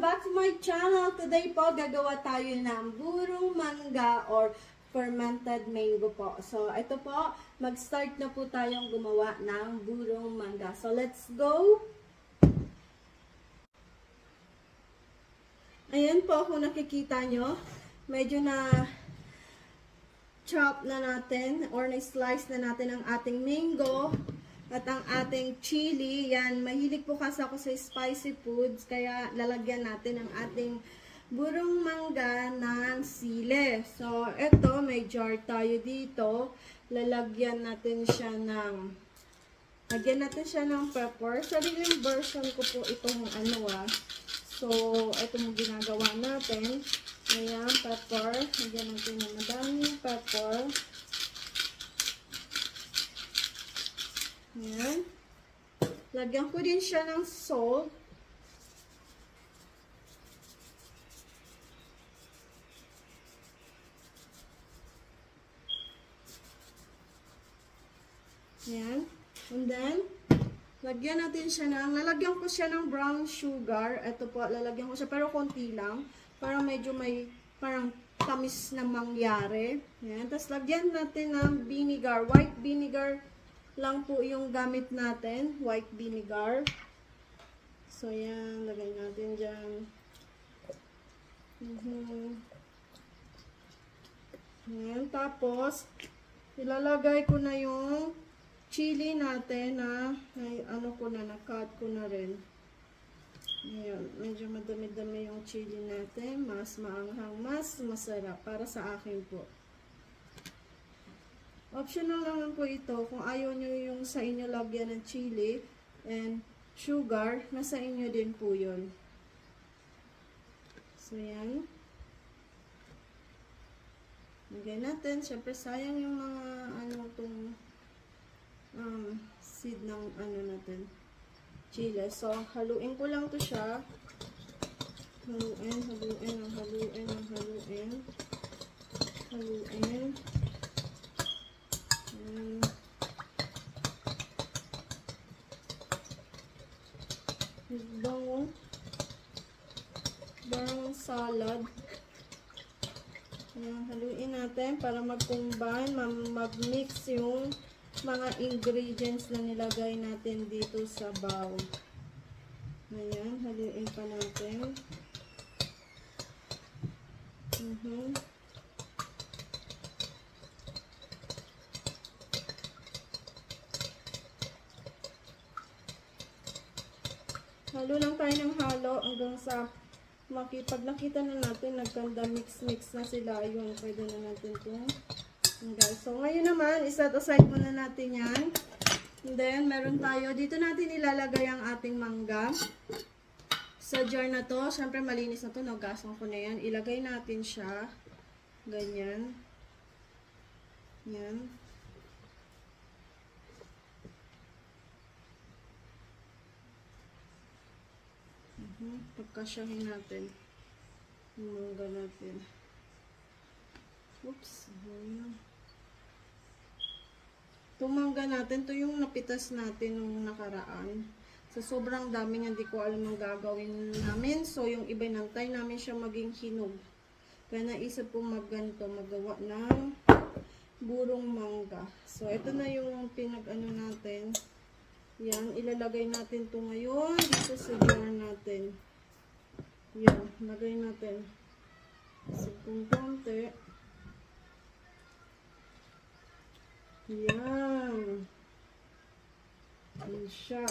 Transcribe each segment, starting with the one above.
back to my channel. Today po, gagawa tayo ng burong mangga or fermented mango po. So, ito po, mag-start na po tayong gumawa ng burong mangga. So, let's go! Ayan po, kung nakikita nyo, medyo na chop na natin or na-slice na natin ang ating mango. At ang ating chili, yan, mahilig po kasi ako sa spicy foods, kaya lalagyan natin ang ating burong mangga ng sili. So, eto, may jar tayo dito. Lalagyan natin siya ng, pepper. Sariling version ko po itong So, eto mo ginagawa natin. Ayan, pepper. Lagyan natin ng madaming pepper. Ayan. Lagyan ko din siya ng salt. Ayan. And then, lagyan natin siya lalagyan ko siya ng brown sugar. Ito po, lalagyan ko siya, pero konti lang. Para medyo may, parang tamis na mangyari. Ayan. Tapos, lagyan natin ng vinegar. White vinegar lang po yung gamit natin, white vinegar. So, yan, lagay natin dyan. Yan, tapos, ilalagay ko na yung chili natin na, na-cut ko na rin. Ayan, medyo madami-dami yung chili natin. Mas maanghang, mas masarap para sa akin po. Optional lang po ito. Kung ayaw nyo yung sa inyo lagyan ng chili and sugar, nasa inyo din po yun. So, yan. Lagyan natin. Siyempre, sayang yung mga, seed ng, natin. Chili. So, haluin ko lang to siya. Haluin. Brown salad. Ayan, haluin natin para mag-combine, mag-mix yung mga ingredients na nilagay natin dito sa bowl. Ayan, haluin pa natin. Halo lang tayo ng halo hanggang sa pag nakita na natin, nagkanda mix-mix na sila, yun, pwede na natin ito. Guys, so ngayon naman, iset aside muna natin yan. And then, meron tayo, dito natin ilalagay ang ating mangga. Sa jar na to, syempre malinis na to, nagasan ko na yan. Ilagay natin siya, ganyan. Yan. Pagkasyahin natin yung mangga natin. Oops. Itong mangga natin, ito yung napitas natin nung nakaraan. Sa sobrang dami nga, hindi ko alam ang gagawin namin. So, yung iba nantay namin siya maging hinog. Kaya naisip po magawa ng burong mangga. So, ito na yung natin. Yan, ilalagay natin ito ngayon dito sa jar natin. Yan, lagay natin. Sipong konti. Yan. Yan siya.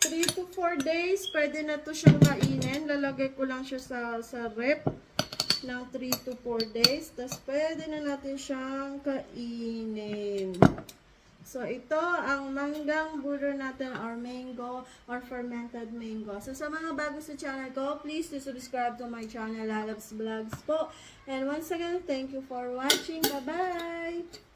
3 to 4 days, pwede na to siyang kainin. Lalagay ko lang siya sa rep ng 3 to 4 days. Tapos, pwede na natin siyang kainin. So, ito ang manggang buro natin or mango or fermented mango. So, sa mga bago sa channel ko, please to subscribe to my channel, Lalabs Vlogs po. And once again, thank you for watching. Bye-bye!